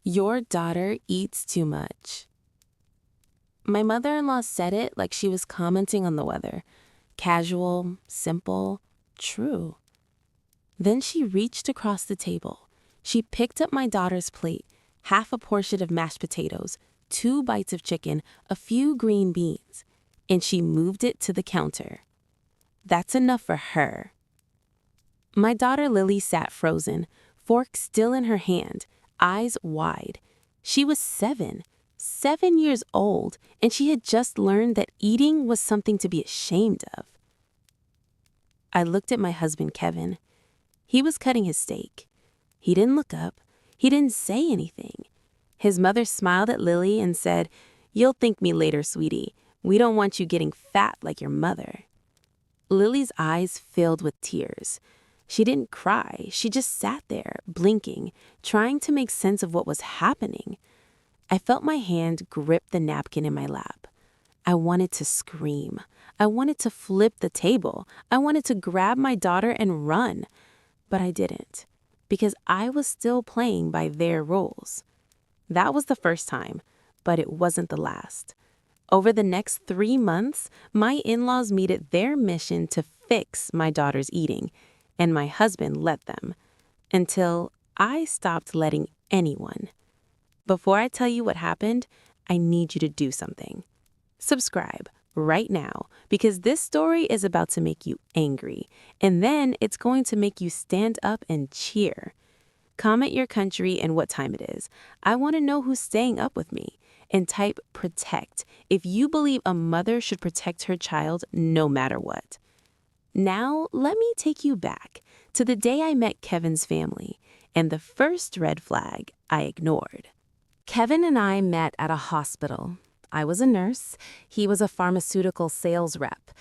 Your daughter eats too much. My mother-in-law said it like she was commenting on the weather. Casual, simple, true. Then she reached across the table. She picked up my daughter's plate, half a portion of mashed potatoes, 2 bites of chicken, a few green beans, and she moved it to the counter. That's enough for her. My daughter Lily sat frozen, fork still in her hand, eyes wide. She was 7 years old, and she had just learned that eating was something to be ashamed of. I looked at my husband, Kevin. He was cutting his steak. He didn't look up. He didn't say anything. His mother smiled at Lily and said, "You'll thank me later, sweetie. We don't want you getting fat like your mother." Lily's eyes filled with tears. She didn't cry. She just sat there, blinking, trying to make sense of what was happening. I felt my hand grip the napkin in my lap. I wanted to scream. I wanted to flip the table. I wanted to grab my daughter and run. But I didn't, because I was still playing by their rules. That was the first time, but it wasn't the last. Over the next 3 months, my in-laws made it their mission to fix my daughter's eating, and my husband let them, until I stopped letting anyone. Before I tell you what happened, I need you to do something. Subscribe right now, because this story is about to make you angry, and then it's going to make you stand up and cheer. Comment your country and what time it is. I want to know who's staying up with me. And type protect if you believe a mother should protect her child no matter what. Now, let me take you back to the day I met Kevin's family and the first red flag I ignored. Kevin and I met at a hospital. I was a nurse. He was a pharmaceutical sales rep.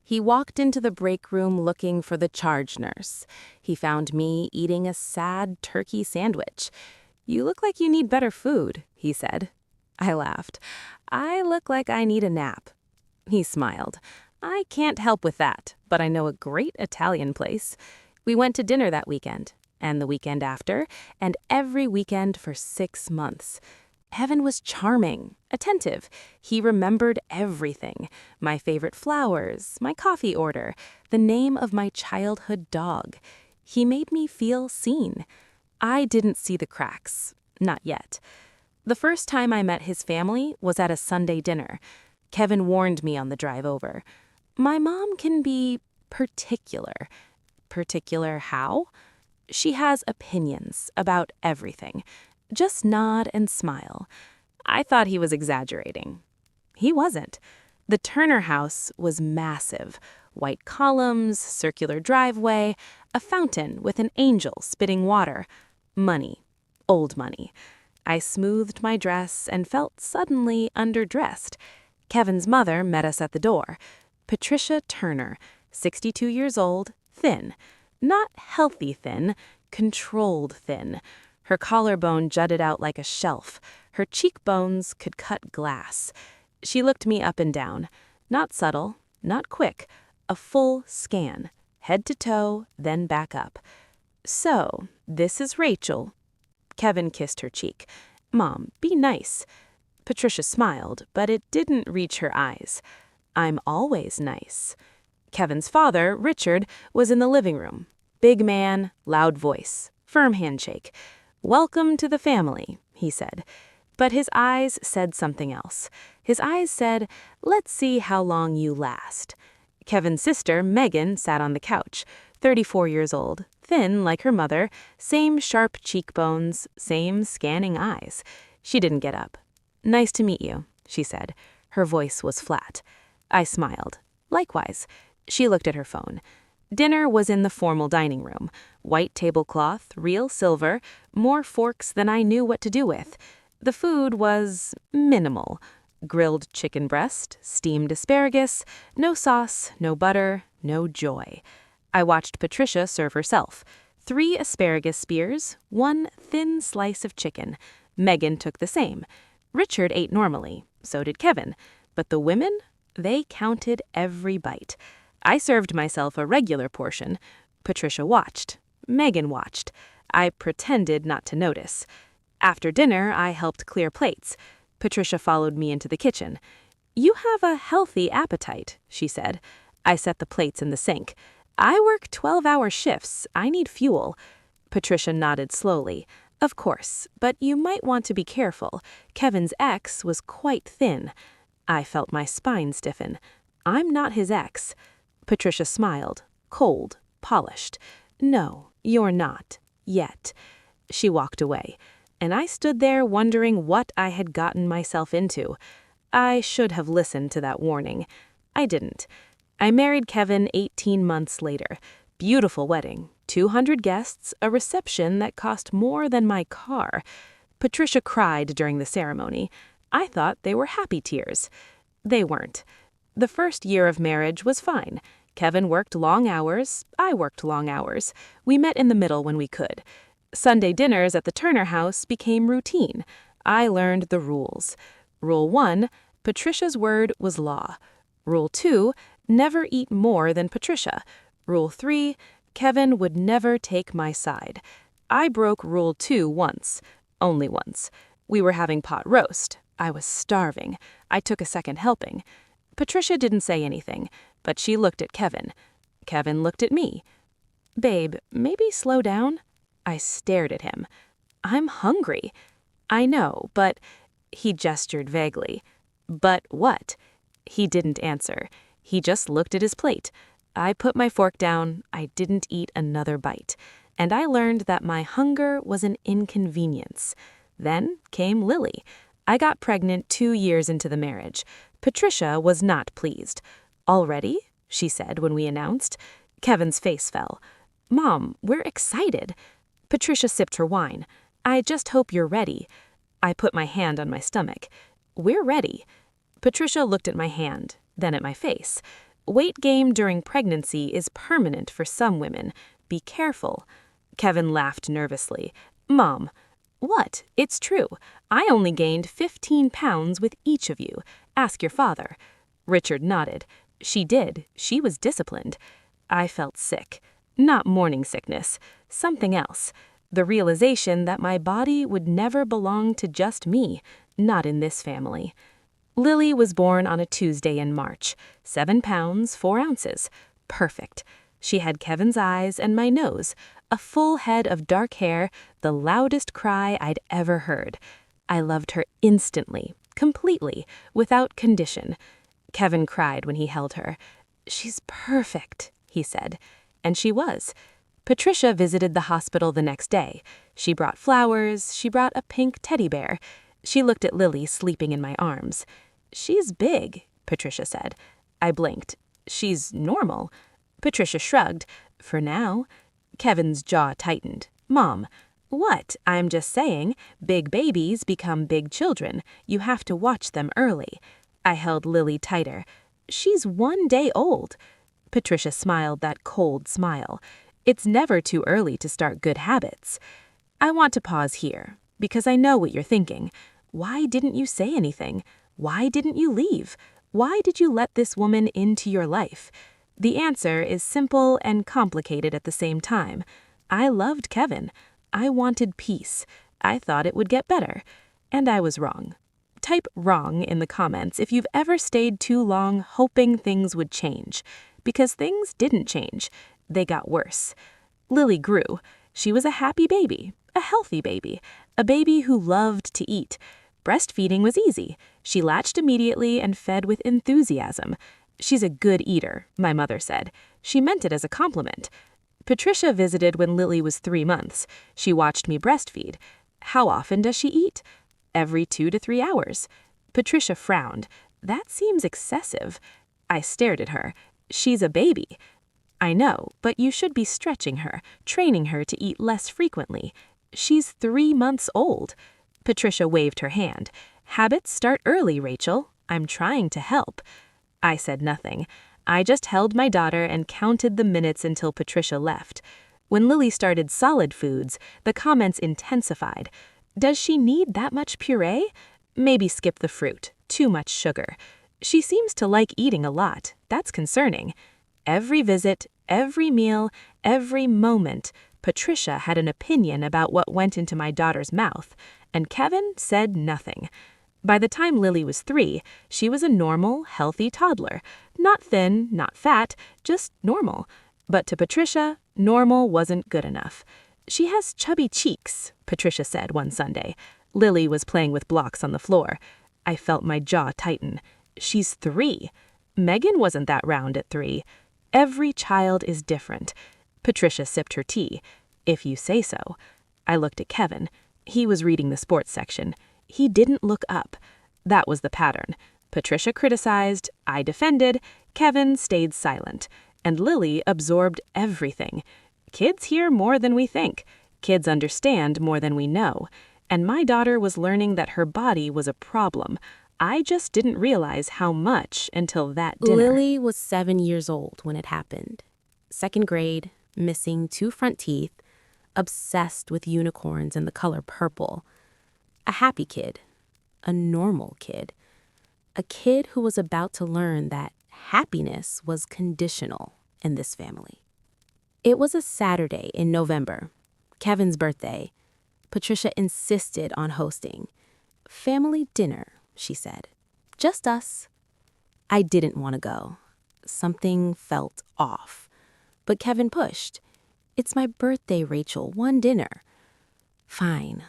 He walked into the break room looking for the charge nurse. He found me eating a sad turkey sandwich. "You look like you need better food," he said. I laughed. "I look like I need a nap." He smiled. "I can't help with that, but I know a great Italian place." We went to dinner that weekend, and the weekend after, and every weekend for 6 months. Kevin was charming, attentive. He remembered everything: my favorite flowers, my coffee order, the name of my childhood dog. He made me feel seen. I didn't see the cracks. Not yet. The first time I met his family was at a Sunday dinner. Kevin warned me on the drive over. "My mom can be particular." Particular how? "She has opinions about everything. Just nod and smile." I thought he was exaggerating. He wasn't. The Turner house was massive. White columns, circular driveway, a fountain with an angel spitting water. Money. Old money. I smoothed my dress and felt suddenly underdressed. Kevin's mother met us at the door. Patricia Turner, 62 years old, thin. Not healthy thin, controlled thin. Her collarbone jutted out like a shelf. Her cheekbones could cut glass. She looked me up and down. Not subtle, not quick. A full scan. Head to toe, then back up. "So, this is Rachel." Kevin kissed her cheek. "Mom, be nice." Patricia smiled, but it didn't reach her eyes. "I'm always nice." Kevin's father, Richard, was in the living room. Big man, loud voice, firm handshake. "Welcome to the family," he said. But his eyes said something else. His eyes said, "Let's see how long you last." Kevin's sister, Megan, sat on the couch, 34 years old, thin like her mother, same sharp cheekbones, same scanning eyes. She didn't get up. "Nice to meet you," she said. Her voice was flat. I smiled. Likewise. She looked at her phone. Dinner was in the formal dining room. White tablecloth, real silver, more forks than I knew what to do with. The food was minimal. Grilled chicken breast, steamed asparagus, no sauce, no butter, no joy. I watched Patricia serve herself. 3 asparagus spears, 1 thin slice of chicken. Megan took the same. Richard ate normally, so did Kevin. But the women, they counted every bite. I served myself a regular portion. Patricia watched. Megan watched. I pretended not to notice. After dinner, I helped clear plates. Patricia followed me into the kitchen. "You have a healthy appetite," she said. I set the plates in the sink. "I work 12-hour shifts. I need fuel." Patricia nodded slowly. "Of course, but you might want to be careful. Kevin's ex was quite thin." I felt my spine stiffen. "I'm not his ex." Patricia smiled, cold, polished. "No, you're not. Yet." She walked away, and I stood there wondering what I had gotten myself into. I should have listened to that warning. I didn't. I married Kevin 18 months later. Beautiful wedding, 200 guests, a reception that cost more than my car. Patricia cried during the ceremony. I thought they were happy tears. They weren't. The first year of marriage was fine. Kevin worked long hours. I worked long hours. We met in the middle when we could. Sunday dinners at the Turner house became routine. I learned the rules. Rule 1, Patricia's word was law. Rule 2, never eat more than Patricia. Rule 3, Kevin would never take my side. I broke Rule 2 once. Only once. We were having pot roast. I was starving. I took a second helping. Patricia didn't say anything, but she looked at Kevin. Kevin looked at me. "Babe, maybe slow down?" I stared at him. "I'm hungry." "I know, but—" He gestured vaguely. "But what?" He didn't answer. He just looked at his plate. I put my fork down. I didn't eat another bite. And I learned that my hunger was an inconvenience. Then came Lily. I got pregnant 2 years into the marriage. Patricia was not pleased. "Already?" she said when we announced. Kevin's face fell. "Mom, we're excited." Patricia sipped her wine. "I just hope you're ready." I put my hand on my stomach. "We're ready." Patricia looked at my hand, then at my face. "Weight gain during pregnancy is permanent for some women. Be careful." Kevin laughed nervously. "Mom." "What? It's true. I only gained 15 pounds with each of you. Ask your father." Richard nodded. "She did. She was disciplined." I felt sick. Not morning sickness. Something else. The realization that my body would never belong to just me. Not in this family. Lily was born on a Tuesday in March. 7 pounds, 4 ounces. Perfect. She had Kevin's eyes and my nose. A full head of dark hair, the loudest cry I'd ever heard. I loved her instantly, completely, without condition. Kevin cried when he held her. "She's perfect," he said. And she was. Patricia visited the hospital the next day. She brought flowers. She brought a pink teddy bear. She looked at Lily sleeping in my arms. "She's big," Patricia said. I blinked. "She's normal." Patricia shrugged. "For now." Kevin's jaw tightened. "Mom." "What? I'm just saying, big babies become big children. You have to watch them early." I held Lily tighter. "She's 1 day old." Patricia smiled that cold smile. "It's never too early to start good habits." I want to pause here, because I know what you're thinking. Why didn't you say anything? Why didn't you leave? Why did you let this woman into your life? The answer is simple and complicated at the same time. I loved Kevin. I wanted peace. I thought it would get better. And I was wrong. Type wrong in the comments if you've ever stayed too long hoping things would change. Because things didn't change. They got worse. Lily grew. She was a happy baby, a healthy baby, a baby who loved to eat. Breastfeeding was easy. She latched immediately and fed with enthusiasm. "She's a good eater," my mother said. She meant it as a compliment. Patricia visited when Lily was 3 months. She watched me breastfeed. "How often does she eat?" "Every 2 to 3 hours." Patricia frowned. "That seems excessive." I stared at her. "She's a baby." "I know, but you should be stretching her, training her to eat less frequently. She's 3 months old." Patricia waved her hand. "Habits start early, Rachel. I'm trying to help." I said nothing. I just held my daughter and counted the minutes until Patricia left. When Lily started solid foods, the comments intensified. "Does she need that much puree? Maybe skip the fruit. Too much sugar. She seems to like eating a lot. That's concerning." Every visit, every meal, every moment, Patricia had an opinion about what went into my daughter's mouth. and Kevin said nothing. By the time Lily was 3, she was a normal, healthy toddler. Not thin, not fat, just normal. But to Patricia, normal wasn't good enough. "She has chubby cheeks," Patricia said one Sunday. Lily was playing with blocks on the floor. I felt my jaw tighten. "She's 3. Megan wasn't that round at 3. Every child is different." Patricia sipped her tea. "If you say so." I looked at Kevin. He was reading the sports section. He didn't look up. That was the pattern. Patricia criticized, I defended, Kevin stayed silent, and Lily absorbed everything. Kids hear more than we think. Kids understand more than we know. And my daughter was learning that her body was a problem. I just didn't realize how much until that dinner. Lily was 7 years old when it happened. Second grade, missing 2 front teeth, obsessed with unicorns and the color purple. A happy kid, a normal kid, a kid who was about to learn that happiness was conditional in this family. It was a Saturday in November, Kevin's birthday. Patricia insisted on hosting. "Family dinner," she said. "Just us." I didn't want to go. Something felt off. But Kevin pushed. "It's my birthday, Rachel. One dinner." "Fine.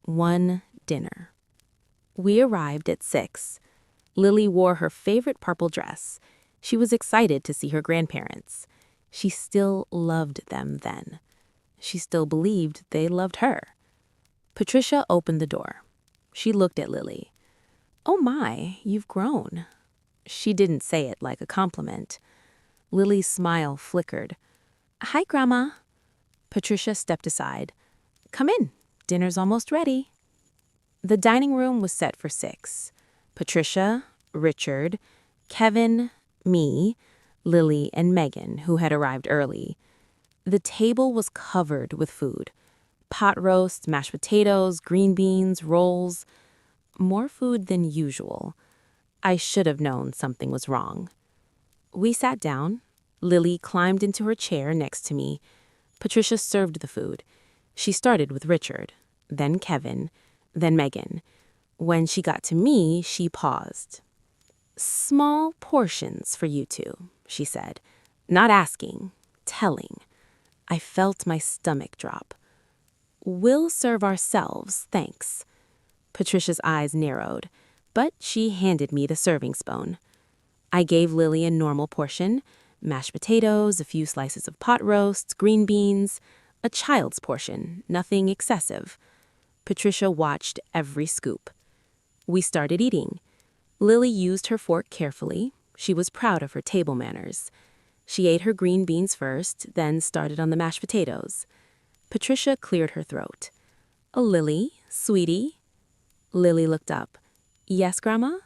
One dinner." We arrived at 6. Lily wore her favorite purple dress. She was excited to see her grandparents. She still loved them then. She still believed they loved her. Patricia opened the door. She looked at Lily. "Oh my, you've grown." She didn't say it like a compliment. Lily's smile flickered. "Hi, Grandma." Patricia stepped aside. "Come in. Dinner's almost ready." The dining room was set for 6. Patricia, Richard, Kevin, me, Lily, and Megan, who had arrived early. The table was covered with food. Pot roast, mashed potatoes, green beans, rolls. More food than usual. I should have known something was wrong. We sat down. Lily climbed into her chair next to me. Patricia served the food. She started with Richard, then Kevin, then Megan. When she got to me, she paused. "Small portions for you two," she said. Not asking, telling. I felt my stomach drop. "We'll serve ourselves, thanks." Patricia's eyes narrowed, but she handed me the serving spoon. I gave Lily a normal portion, mashed potatoes, a few slices of pot roast, green beans, a child's portion, nothing excessive. Patricia watched every scoop. We started eating. Lily used her fork carefully. She was proud of her table manners. She ate her green beans first, then started on the mashed potatoes. Patricia cleared her throat. "Lily, sweetie?" Lily looked up. "Yes, Grandma?"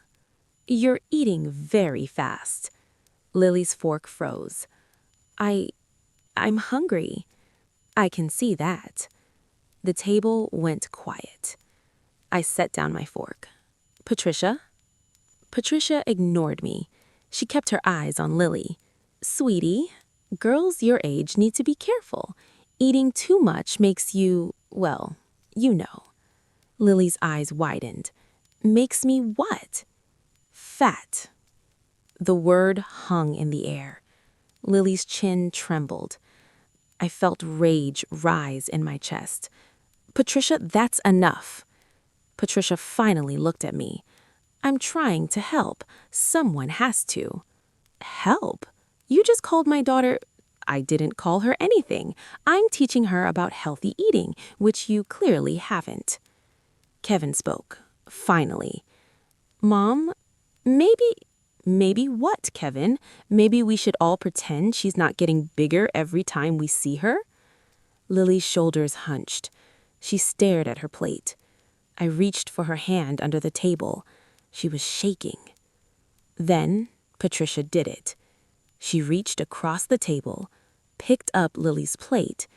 "You're eating very fast." Lily's fork froze. I'm hungry." "I can see that." The table went quiet. I set down my fork. "Patricia?" Patricia ignored me. She kept her eyes on Lily. "Sweetie, girls your age need to be careful. Eating too much makes you, well, you know." Lily's eyes widened. "Makes me what?" "Fat." The word hung in the air. Lily's chin trembled. I felt rage rise in my chest. "Patricia, that's enough." Patricia finally looked at me. "I'm trying to help. Someone has to." "Help? You just called my daughter—" "I didn't call her anything. I'm teaching her about healthy eating, which you clearly haven't." Kevin spoke, finally. "Mom, maybe what, Kevin? Maybe we should all pretend she's not getting bigger every time we see her?" Lily's shoulders hunched. She stared at her plate. I reached for her hand under the table. She was shaking. Then Patricia did it. She reached across the table, picked up Lily's plate,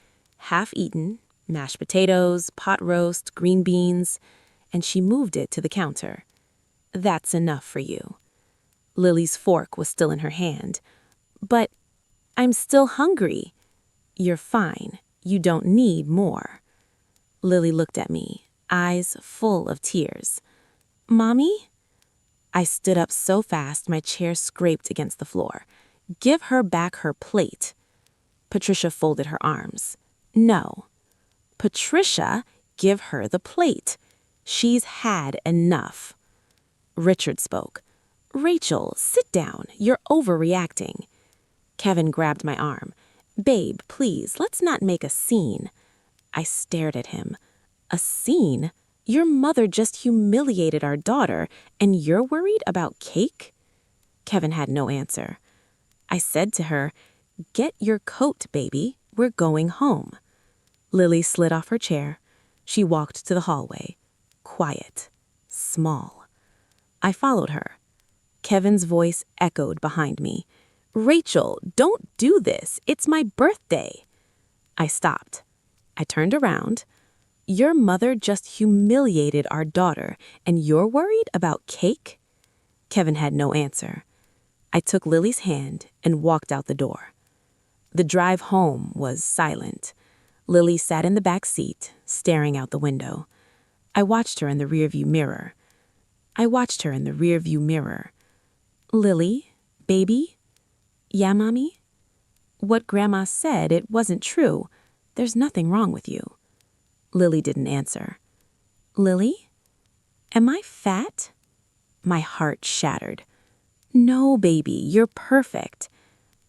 half-eaten, mashed potatoes, pot roast, green beans, and she moved it to the counter. "That's enough for you." Lily's fork was still in her hand. "But I'm still hungry." "You're fine. You don't need more." Lily looked at me. eyes full of tears. "Mommy?" I stood up so fast my chair scraped against the floor. "Give her back her plate." Patricia folded her arms. "No." "Patricia, give her the plate. She's had enough." Richard spoke. "Rachel, sit down. You're overreacting." Kevin grabbed my arm. "Babe, please, let's not make a scene." I stared at him. "A scene? Your mother just humiliated our daughter, and you're worried about cake?" Kevin had no answer. I said to her, "Get your coat, baby. We're going home." Lily slid off her chair. She walked to the hallway. Quiet. Small. I followed her. Kevin's voice echoed behind me. "Rachel, don't do this. It's my birthday." I stopped. I turned around. "Your mother just humiliated our daughter, and you're worried about cake?" Kevin had no answer. I took Lily's hand and walked out the door. The drive home was silent. Lily sat in the back seat, staring out the window. I watched her in the rearview mirror. "Lily, baby?" "Yeah, Mommy?" "What Grandma said, it wasn't true. There's nothing wrong with you." Lily didn't answer. "Lily? Am I fat?" My heart shattered. "No, baby, you're perfect."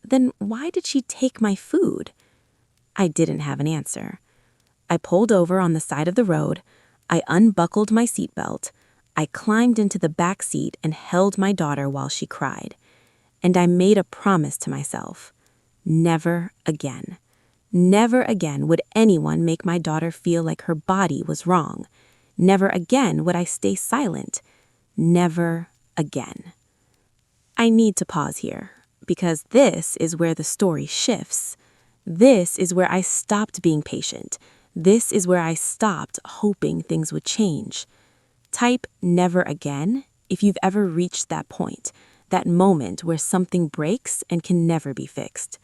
"Then why did she take my food?" I didn't have an answer. I pulled over on the side of the road. I unbuckled my seatbelt. I climbed into the back seat and held my daughter while she cried. And I made a promise to myself. Never again. Never again would anyone make my daughter feel like her body was wrong. Never again would I stay silent. Never again. I need to pause here, because this is where the story shifts. This is where I stopped being patient. This is where I stopped hoping things would change. Type "never again" if you've ever reached that point, that moment where something breaks and can never be fixed.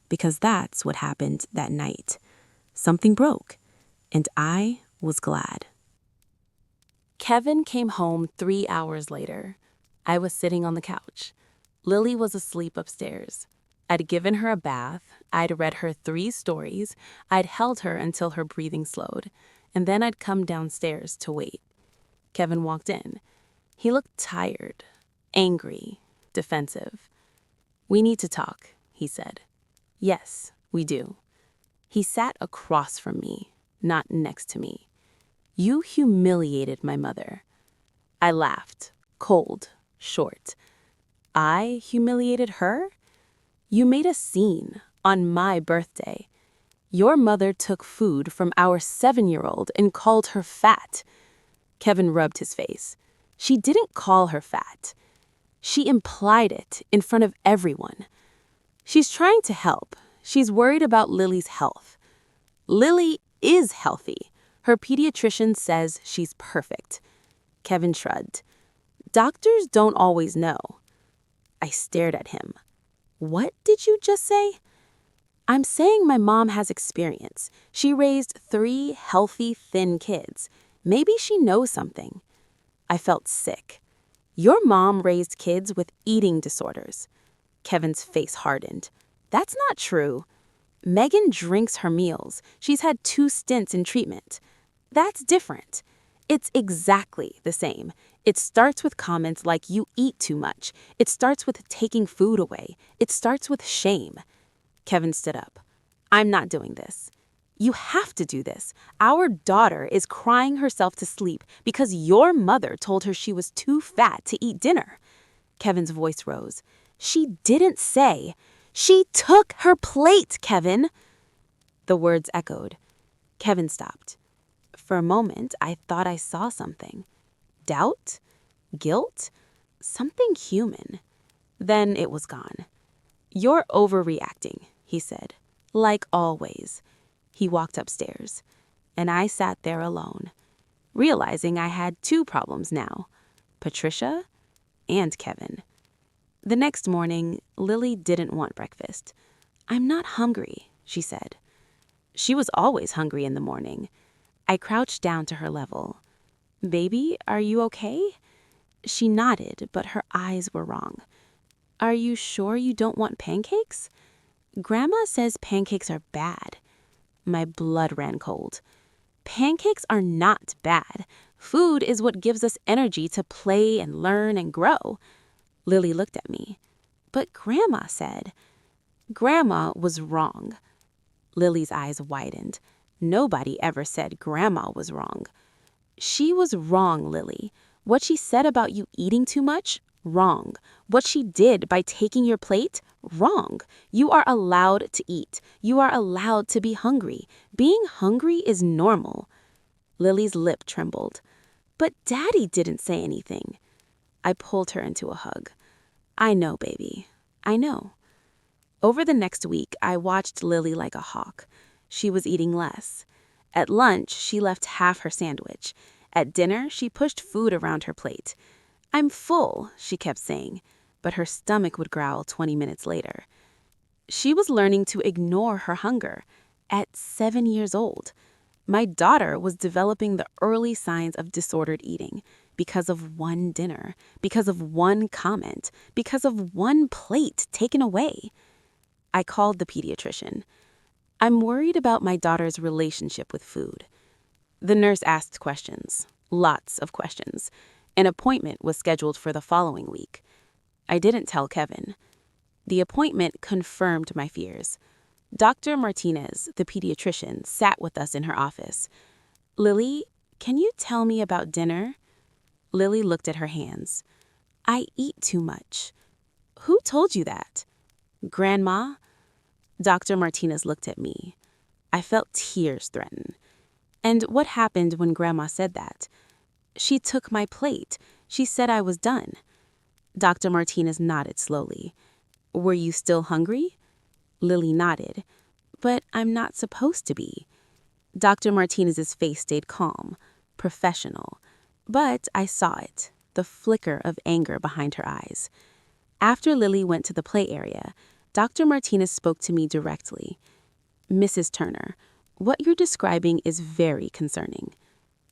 Because that's what happened that night. Something broke, and I was glad. Kevin came home 3 hours later. I was sitting on the couch. Lily was asleep upstairs. I'd given her a bath, I'd read her 3 stories, I'd held her until her breathing slowed, and then I'd come downstairs to wait. Kevin walked in. He looked tired, angry, defensive. "We need to talk," he said. "Yes, we do." He sat across from me, not next to me. "You humiliated my mother." I laughed, cold, short. "I humiliated her? You made a scene on my birthday. Your mother took food from our 7-year-old and called her fat." Kevin rubbed his face. "She didn't call her fat. She implied it in front of everyone. She's trying to help. She's worried about Lily's health. Lily is healthy. Her pediatrician says she's perfect." Kevin shrugged. "Doctors don't always know." I stared at him. "What did you just say?" "I'm saying my mom has experience. She raised 3 healthy, thin kids. Maybe she knows something." I felt sick. "Your mom raised kids with eating disorders." Kevin's face hardened. "That's not true. Megan drinks her meals. She's had 2 stints in treatment." "That's different." "It's exactly the same. It starts with comments like 'you eat too much.' It starts with taking food away. It starts with shame." Kevin stood up. "I'm not doing this." "You have to do this. Our daughter is crying herself to sleep because your mother told her she was too fat to eat dinner." Kevin's voice rose. "She didn't say. She took her plate, Kevin." The words echoed. Kevin stopped. For a moment, I thought I saw something. Doubt? Guilt? Something human. Then it was gone. "You're overreacting," he said. "Like always." He walked upstairs, and I sat there alone, realizing I had 2 problems now: Patricia and Kevin. The next morning, Lily didn't want breakfast. "I'm not hungry," she said. She was always hungry in the morning. I crouched down to her level. Baby, are you okay? She nodded, but her eyes were wrong. Are you sure you don't want pancakes? Grandma says pancakes are bad. My blood ran cold. Pancakes are not bad. Food is what gives us energy to play and learn and grow. Lily looked at me. But Grandma said. Grandma was wrong. Lily's eyes widened. Nobody ever said Grandma was wrong. She was wrong, Lily. What she said about you eating too much, wrong. What she did by taking your plate, wrong. You are allowed to eat. You are allowed to be hungry. Being hungry is normal. Lily's lip trembled. But Daddy didn't say anything. I pulled her into a hug. I know, baby. I know. Over the next week, I watched Lily like a hawk. She was eating less. At lunch, she left half her sandwich. At dinner, she pushed food around her plate. I'm full, she kept saying, but her stomach would growl 20 minutes later. She was learning to ignore her hunger. At 7 years old, my daughter was developing the early signs of disordered eating because of one dinner, because of one comment, because of one plate taken away. I called the pediatrician. I'm worried about my daughter's relationship with food. The nurse asked questions, lots of questions. An appointment was scheduled for the following week. I didn't tell Kevin. The appointment confirmed my fears. Dr. Martinez, the pediatrician, sat with us in her office. Lily, can you tell me about dinner? Lily looked at her hands. I eat too much. Who told you that? Grandma? Dr. Martinez looked at me. I felt tears threaten. And what happened when Grandma said that? She took my plate. She said I was done. Dr. Martinez nodded slowly. Were you still hungry? Lily nodded. But I'm not supposed to be. Dr. Martinez's face stayed calm, professional. But I saw it, the flicker of anger behind her eyes. After Lily went to the play area, Dr. Martinez spoke to me directly. Mrs. Turner, what you're describing is very concerning.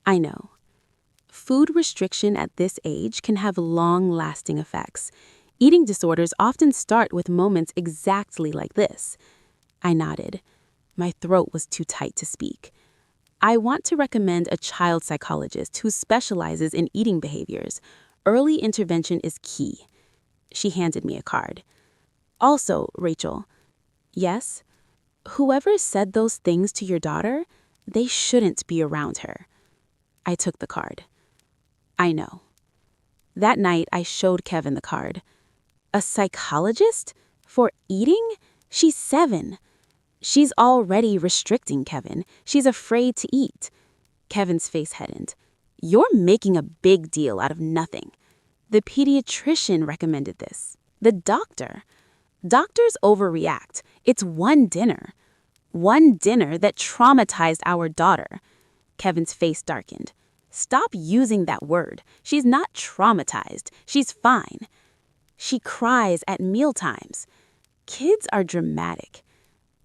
I know. Food restriction at this age can have long-lasting effects. Eating disorders often start with moments exactly like this. I nodded. My throat was too tight to speak. I want to recommend a child psychologist who specializes in eating behaviors. Early intervention is key. She handed me a card. Also, Rachel. Yes? Whoever said those things to your daughter, they shouldn't be around her. I took the card. I know. That night, I showed Kevin the card. A psychologist? For eating? She's 7. She's already restricting Kevin. She's afraid to eat. Kevin's face hardened. You're making a big deal out of nothing. The pediatrician recommended this. The doctor. Doctors overreact. It's one dinner. One dinner that traumatized our daughter. Kevin's face darkened. Stop using that word. She's not traumatized. She's fine. She cries at mealtimes. Kids are dramatic.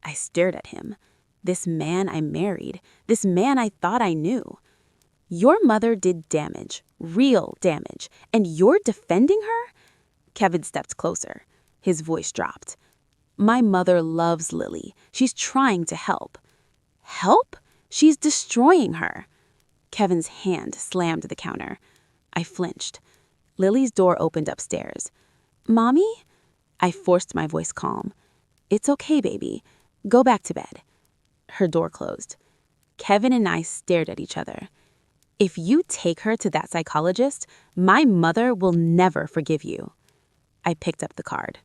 I stared at him. This man I married. This man I thought I knew. Your mother did damage. Real damage. And you're defending her? Kevin stepped closer. His voice dropped. My mother loves Lily. She's trying to help. Help? She's destroying her. Kevin's hand slammed the counter. I flinched. Lily's door opened upstairs. Mommy? I forced my voice calm. It's okay, baby. Go back to bed. Her door closed. Kevin and I stared at each other. If you take her to that psychologist, my mother will never forgive you. I picked up the card.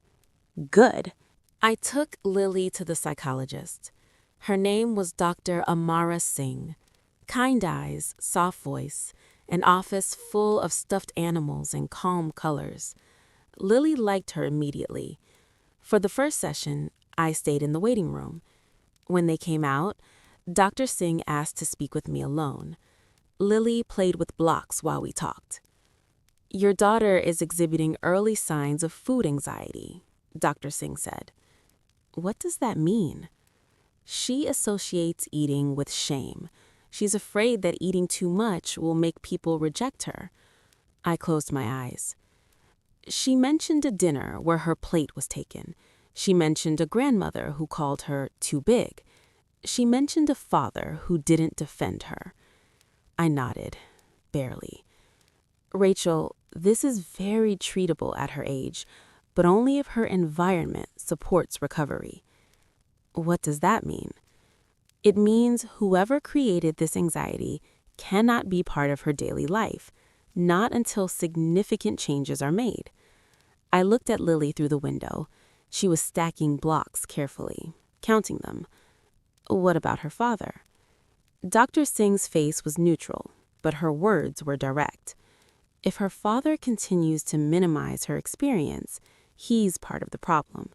Good. I took Lily to the psychologist. Her name was Dr. Amara Singh. Kind eyes, soft voice, an office full of stuffed animals and calm colors. Lily liked her immediately. For the first session, I stayed in the waiting room. When they came out, Dr. Singh asked to speak with me alone. Lily played with blocks while we talked. Your daughter is exhibiting early signs of food anxiety, Dr. Singh said. What does that mean? She associates eating with shame. She's afraid that eating too much will make people reject her. I closed my eyes. She mentioned a dinner where her plate was taken. She mentioned a grandmother who called her too big. She mentioned a father who didn't defend her. I nodded, barely. Rachel, this is very treatable at her age, but only if her environment supports recovery. What does that mean? It means whoever created this anxiety cannot be part of her daily life, not until significant changes are made. I looked at Lily through the window. She was stacking blocks carefully, counting them. What about her father? Dr. Singh's face was neutral, but her words were direct. If her father continues to minimize her experience, he's part of the problem.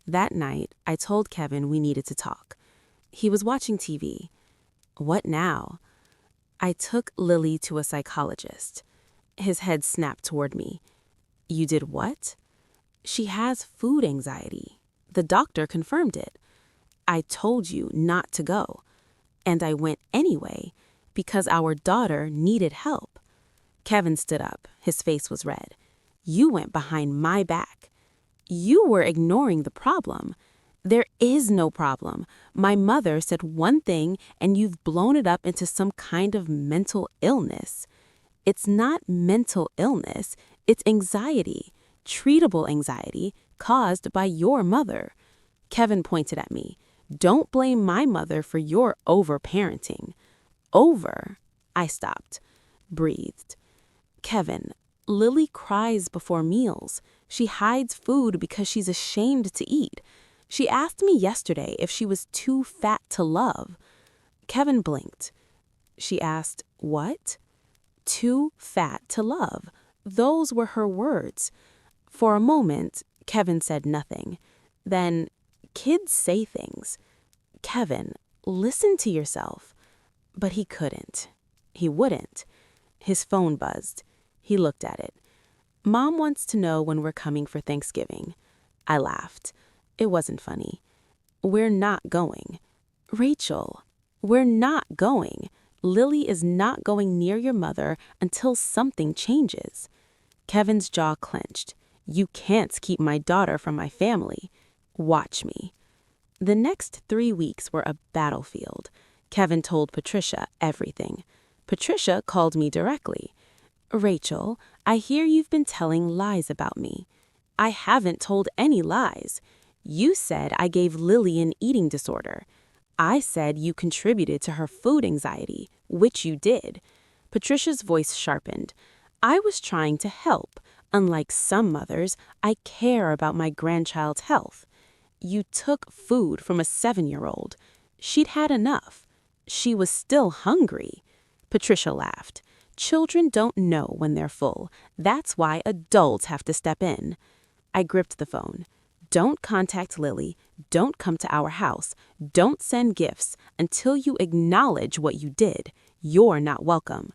That night, I told Kevin we needed to talk. He was watching TV. What now? I took Lily to a psychologist. His head snapped toward me. You did what? She has food anxiety. The doctor confirmed it. I told you not to go. And I went anyway because our daughter needed help. Kevin stood up. His face was red. You went behind my back. You were ignoring the problem. There is no problem. My mother said one thing and you've blown it up into some kind of mental illness. It's not mental illness. It's anxiety, treatable anxiety caused by your mother. Kevin pointed at me. Don't blame my mother for your over-parenting. Over? I stopped, breathed. Kevin, Lily cries before meals. She hides food because she's ashamed to eat. She asked me yesterday if she was too fat to love. Kevin blinked. She asked, what? Too fat to love. Those were her words. For a moment, Kevin said nothing. Then, kids say things. Kevin, listen to yourself. But he couldn't. He wouldn't. His phone buzzed. He looked at it. Mom wants to know when we're coming for Thanksgiving. I laughed. It wasn't funny. We're not going. Rachel, we're not going. Lily is not going near your mother until something changes. Kevin's jaw clenched. You can't keep my daughter from my family. Watch me. The next 3 weeks were a battlefield. Kevin told Patricia everything. Patricia called me directly. Rachel, I hear you've been telling lies about me. I haven't told any lies. You said I gave Lily an eating disorder. I said you contributed to her food anxiety, which you did. Patricia's voice sharpened. I was trying to help. Unlike some mothers, I care about my grandchild's health. You took food from a 7-year-old. She'd had enough. She was still hungry. Patricia laughed. Children don't know when they're full. That's why adults have to step in. I gripped the phone. Don't contact Lily. Don't come to our house. Don't send gifts until you acknowledge what you did. You're not welcome.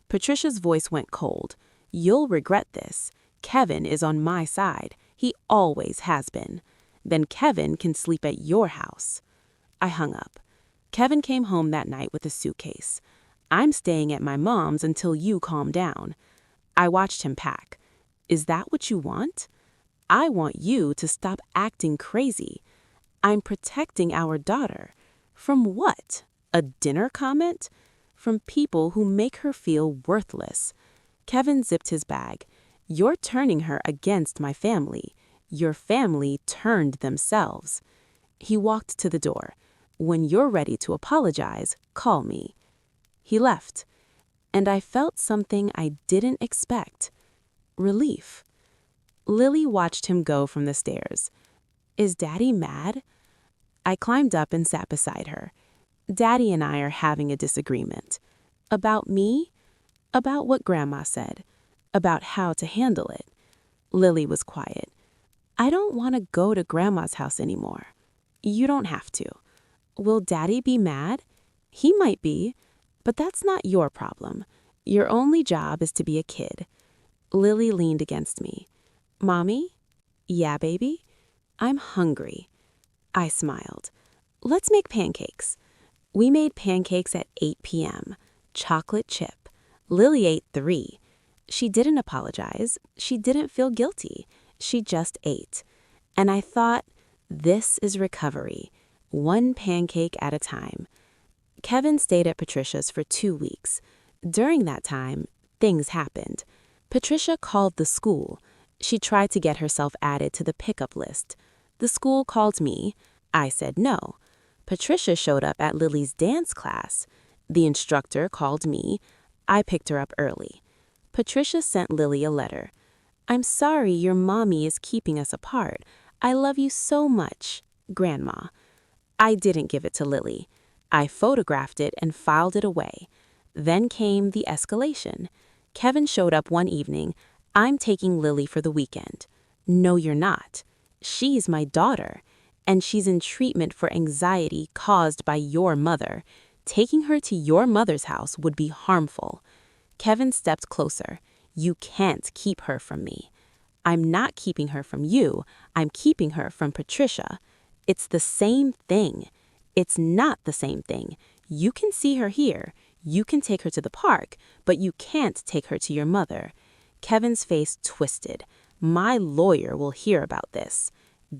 Patricia's voice went cold. You'll regret this. Kevin is on my side. He always has been. Then Kevin can sleep at your house. I hung up. Kevin came home that night with a suitcase. I'm staying at my mom's until you calm down. I watched him pack. Is that what you want? I want you to stop acting crazy. I'm protecting our daughter. From what? A dinner comment? From people who make her feel worthless. Kevin zipped his bag. You're turning her against my family. Your family turned themselves. He walked to the door. When you're ready to apologize, call me. He left, and I felt something I didn't expect. Relief. Lily watched him go from the stairs. Is Daddy mad? I climbed up and sat beside her. Daddy and I are having a disagreement. About me? About what Grandma said. About how to handle it. Lily was quiet. I don't want to go to Grandma's house anymore. You don't have to. Will Daddy be mad? He might be, but that's not your problem. Your only job is to be a kid. Lily leaned against me. Mommy? Yeah, baby? I'm hungry. I smiled. Let's make pancakes. We made pancakes at 8 p.m. Chocolate chip. Lily ate 3. She didn't apologize. She didn't feel guilty. She just ate. And I thought, this is recovery, one pancake at a time. Kevin stayed at Patricia's for 2 weeks. During that time, things happened. Patricia called the school. She tried to get herself added to the pickup list. The school called me. I said no. Patricia showed up at Lily's dance class. The instructor called me. I picked her up early. Patricia sent Lily a letter. I'm sorry your mommy is keeping us apart. I love you so much, Grandma. I didn't give it to Lily. I photographed it and filed it away. Then came the escalation. Kevin showed up one evening. I'm taking Lily for the weekend. No, you're not. She's my daughter, and she's in treatment for anxiety caused by your mother. Taking her to your mother's house would be harmful. Kevin stepped closer. You can't keep her from me. I'm not keeping her from you. I'm keeping her from Patricia. It's the same thing. It's not the same thing. You can see her here. You can take her to the park, but you can't take her to your mother. Kevin's face twisted. My lawyer will hear about this.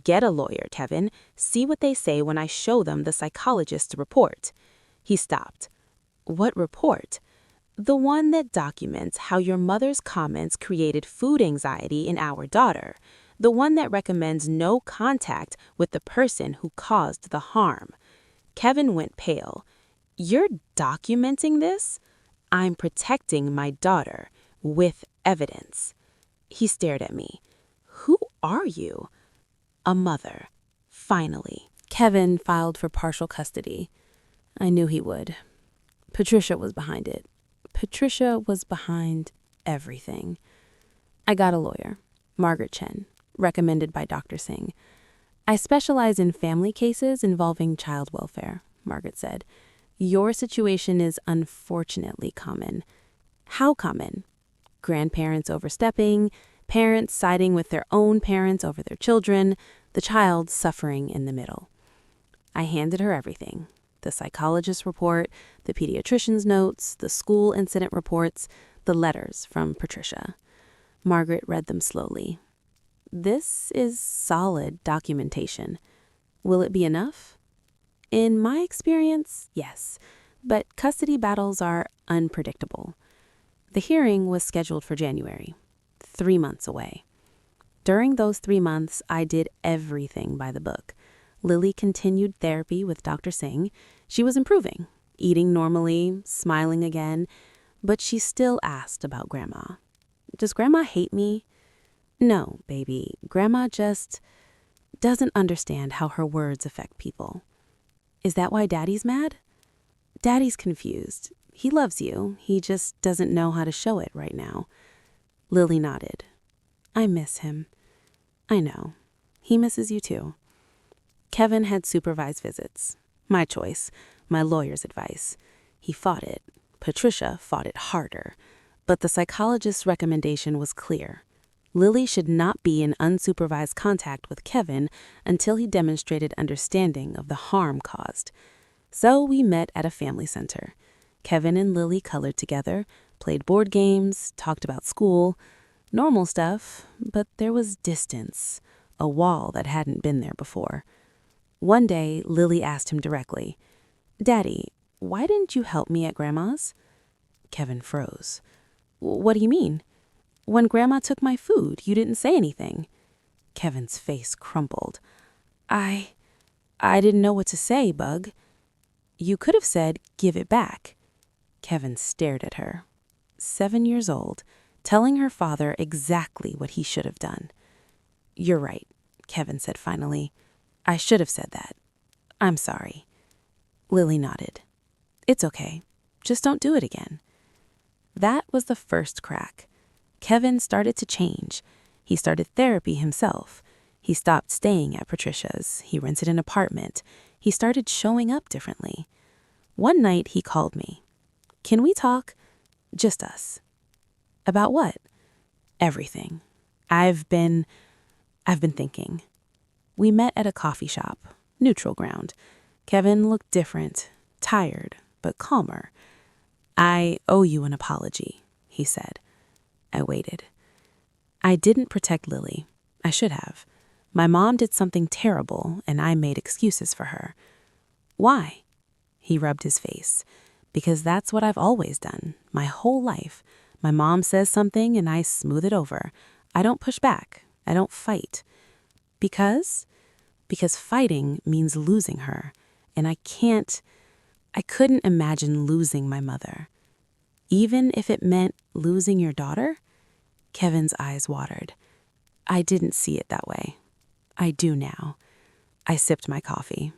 Get a lawyer, Kevin. See what they say when I show them the psychologist's report. He stopped. What report? The one that documents how your mother's comments created food anxiety in our daughter. The one that recommends no contact with the person who caused the harm. Kevin went pale. You're documenting this? I'm protecting my daughter with evidence. He stared at me. Who are you? A mother. Finally. Kevin filed for partial custody. I knew he would. Patricia was behind it. Patricia was behind everything. I got a lawyer, Margaret Chen, recommended by Dr. Singh. I specialize in family cases involving child welfare, Margaret said. Your situation is unfortunately common. How common? Grandparents overstepping, parents siding with their own parents over their children, the child suffering in the middle. I handed her everything. The psychologist's report, the pediatrician's notes, the school incident reports, the letters from Patricia. Margaret read them slowly. This is solid documentation. Will it be enough? In my experience, yes, but custody battles are unpredictable. The hearing was scheduled for January, 3 months away. During those 3 months, I did everything by the book. Lily continued therapy with Dr. Singh. She was improving, eating normally, smiling again, but she still asked about Grandma. Does Grandma hate me? No, baby. Grandma just doesn't understand how her words affect people. Is that why Daddy's mad? Daddy's confused. He loves you. He just doesn't know how to show it right now. Lily nodded. I miss him. I know. He misses you too. Kevin had supervised visits. My choice, my lawyer's advice. He fought it. Patricia fought it harder. But the psychologist's recommendation was clear. Lily should not be in unsupervised contact with Kevin until he demonstrated understanding of the harm caused. So we met at a family center. Kevin and Lily colored together, played board games, talked about school. Normal stuff, but there was distance, a wall that hadn't been there before. One day, Lily asked him directly, Daddy, why didn't you help me at Grandma's? Kevin froze. What do you mean? When Grandma took my food, you didn't say anything. Kevin's face crumpled. I didn't know what to say, Bug. You could have said, give it back. Kevin stared at her. 7 years old, telling her father exactly what he should have done. You're right, Kevin said finally. I should have said that. I'm sorry. Lily nodded. It's okay. Just don't do it again. That was the first crack. Kevin started to change. He started therapy himself. He stopped staying at Patricia's. He rented an apartment. He started showing up differently. One night he called me. Can we talk? Just us. About what? Everything. I've been thinking. We met at a coffee shop, neutral ground. Kevin looked different, tired, but calmer. I owe you an apology, he said. I waited. I didn't protect Lily. I should have. My mom did something terrible, and I made excuses for her. Why? He rubbed his face. Because that's what I've always done, my whole life. My mom says something, and I smooth it over. I don't push back. I don't fight. Because? Because fighting means losing her, and I couldn't imagine losing my mother. Even if it meant losing your daughter? Kevin's eyes watered. I didn't see it that way. I do now. I sipped my coffee.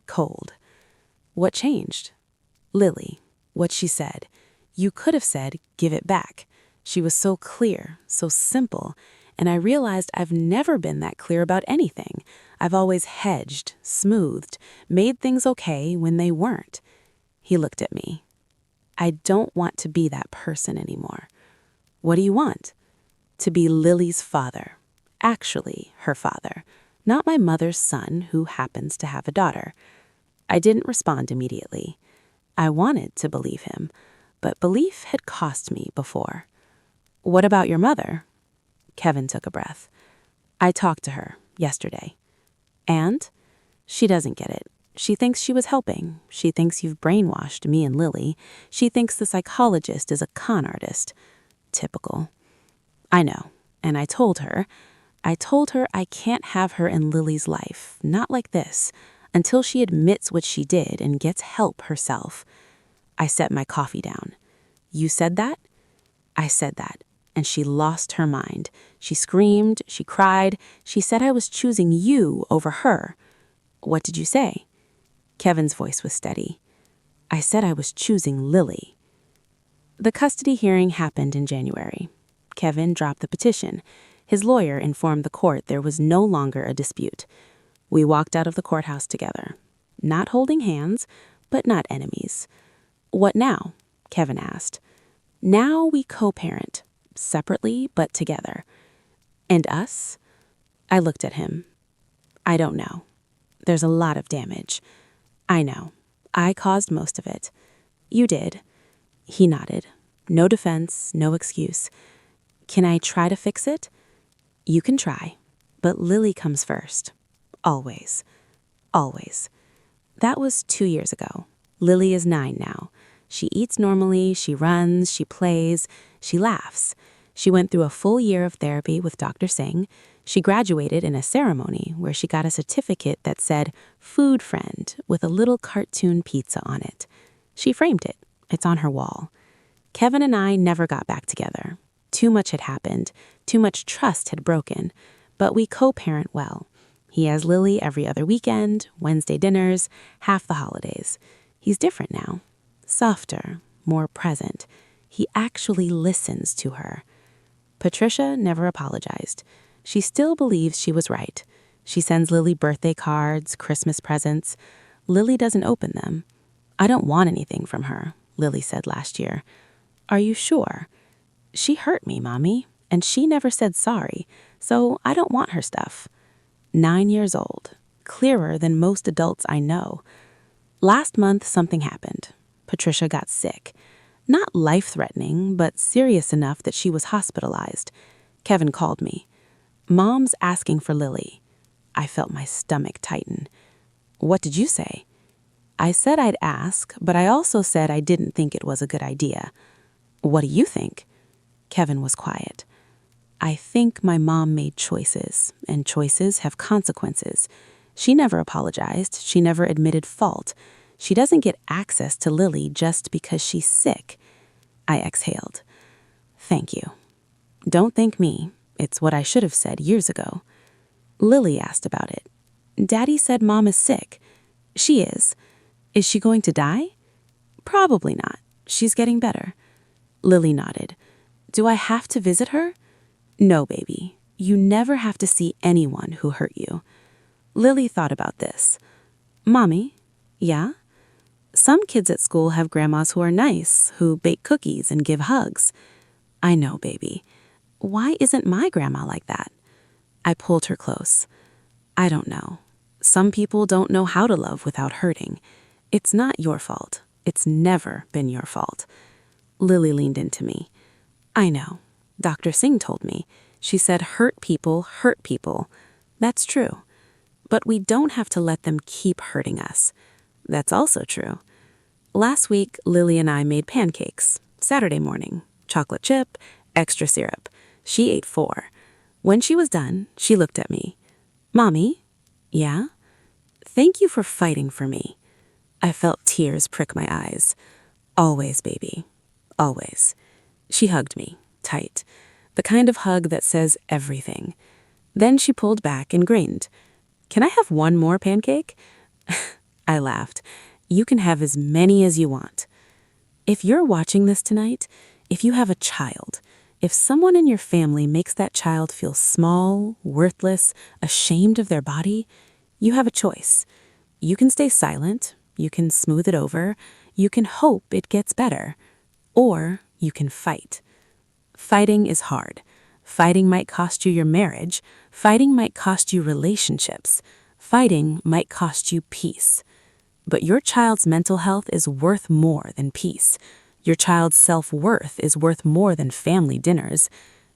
Cold. What changed? Lily. What she said. You could have said, give it back. She was so clear, so simple, and I realized I've never been that clear about anything. I've always hedged, smoothed, made things okay when they weren't. He looked at me. I don't want to be that person anymore. What do you want? To be Lily's father. Actually, her father. Not my mother's son who happens to have a daughter. I didn't respond immediately. I wanted to believe him, but belief had cost me before. What about your mother? Kevin took a breath. I talked to her yesterday. And? She doesn't get it. She thinks she was helping. She thinks you've brainwashed me and Lily. She thinks the psychologist is a con artist. Typical. I know. And I told her I can't have her in Lily's life, not like this, until she admits what she did and gets help herself. I set my coffee down. You said that? I said that, and she lost her mind. She screamed, she cried, she said I was choosing you over her. What did you say? Kevin's voice was steady. I said I was choosing Lily. The custody hearing happened in January. Kevin dropped the petition. His lawyer informed the court there was no longer a dispute. We walked out of the courthouse together. Not holding hands, but not enemies. What now? Kevin asked. Now we co-parent, separately but together. And us? I looked at him. I don't know. There's a lot of damage. I know. I caused most of it. You did. He nodded. No defense, no excuse. Can I try to fix it? You can try, but Lily comes first. Always. Always. That was 2 years ago. Lily is 9 now. She eats normally, she runs, she plays, she laughs. She went through a full year of therapy with Dr. Singh. She graduated in a ceremony where she got a certificate that said "Food Friend" with a little cartoon pizza on it. She framed it. It's on her wall. Kevin and I never got back together. Too much had happened. Too much trust had broken. But we co-parent well. He has Lily every other weekend, Wednesday dinners, half the holidays. He's different now. Softer, more present. He actually listens to her. Patricia never apologized. She still believes she was right. She sends Lily birthday cards, Christmas presents. Lily doesn't open them. I don't want anything from her, Lily said last year. Are you sure? She hurt me, Mommy, and she never said sorry, so I don't want her stuff. 9 years old, clearer than most adults I know. Last month, something happened. Patricia got sick. Not life-threatening, but serious enough that she was hospitalized. Kevin called me. Mom's asking for Lily. I felt my stomach tighten. What did you say? I said I'd ask, but I also said I didn't think it was a good idea. What do you think? Kevin was quiet. I think my mom made choices, and choices have consequences. She never apologized. She never admitted fault. She doesn't get access to Lily just because she's sick. I exhaled. Thank you. Don't thank me. It's what I should have said years ago. Lily asked about it. Daddy said Mom is sick. She is. Is she going to die? Probably not. She's getting better. Lily nodded. Do I have to visit her? No, baby. You never have to see anyone who hurt you. Lily thought about this. Mommy? Yeah? Some kids at school have grandmas who are nice, who bake cookies and give hugs. I know, baby. Why isn't my grandma like that? I pulled her close. I don't know. Some people don't know how to love without hurting. It's not your fault. It's never been your fault. Lily leaned into me. I know. Dr. Singh told me. She said hurt people hurt people. That's true. But we don't have to let them keep hurting us. That's also true. Last week, Lily and I made pancakes. Saturday morning. Chocolate chip, extra syrup. She ate 4. When she was done, she looked at me. Mommy? Yeah? Thank you for fighting for me. I felt tears prick my eyes. Always, baby. Always. She hugged me, tight. The kind of hug that says everything. Then she pulled back and grinned. Can I have one more pancake? I laughed. You can have as many as you want. If you're watching this tonight, if you have a child, if someone in your family makes that child feel small, worthless, ashamed of their body, you have a choice. You can stay silent, you can smooth it over, you can hope it gets better, or you can fight. Fighting is hard. Fighting might cost you your marriage. Fighting might cost you relationships. Fighting might cost you peace. But your child's mental health is worth more than peace. Your child's self-worth is worth more than family dinners.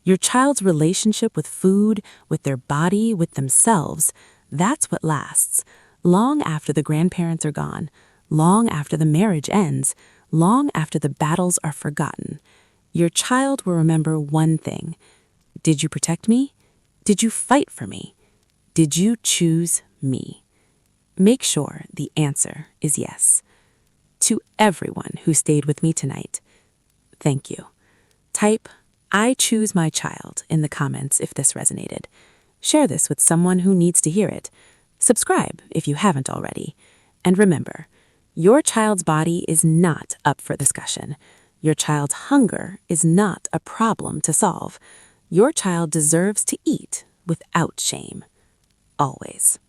Your child's relationship with food, with their body, with themselves, that's what lasts. Long after the grandparents are gone, long after the marriage ends, long after the battles are forgotten, your child will remember one thing. Did you protect me? Did you fight for me? Did you choose me? Make sure the answer is yes. To everyone who stayed with me tonight, thank you. Type, I choose my child in the comments if this resonated. Share this with someone who needs to hear it. Subscribe if you haven't already. And remember, your child's body is not up for discussion. Your child's hunger is not a problem to solve. Your child deserves to eat without shame. Always.